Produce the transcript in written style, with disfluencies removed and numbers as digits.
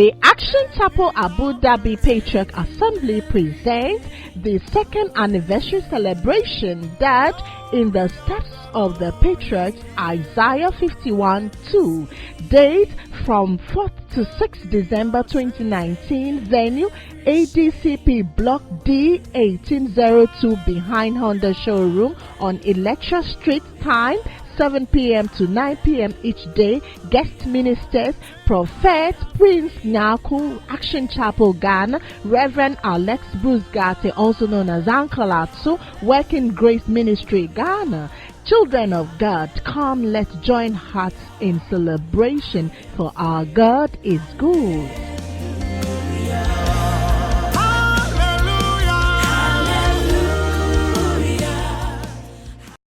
The Action Chapel Abu Dhabi Patriarch Assembly presents the second anniversary celebration that in the steps of the Patriarchs, Isaiah 51:2. Date from 4th to 6th December 2019. Venue ADCP Block D 1802 behind Honda Showroom on Electra Street. Time 7 p.m. to 9 p.m. each day. Guest ministers: Prophet Prince Nyaku, Action Chapel Ghana; Reverend Alex Bruce Gate, also known as Uncle Atsu, Working Grace Ministry Ghana. Children of God, come, let's join hearts in celebration, for our God is good.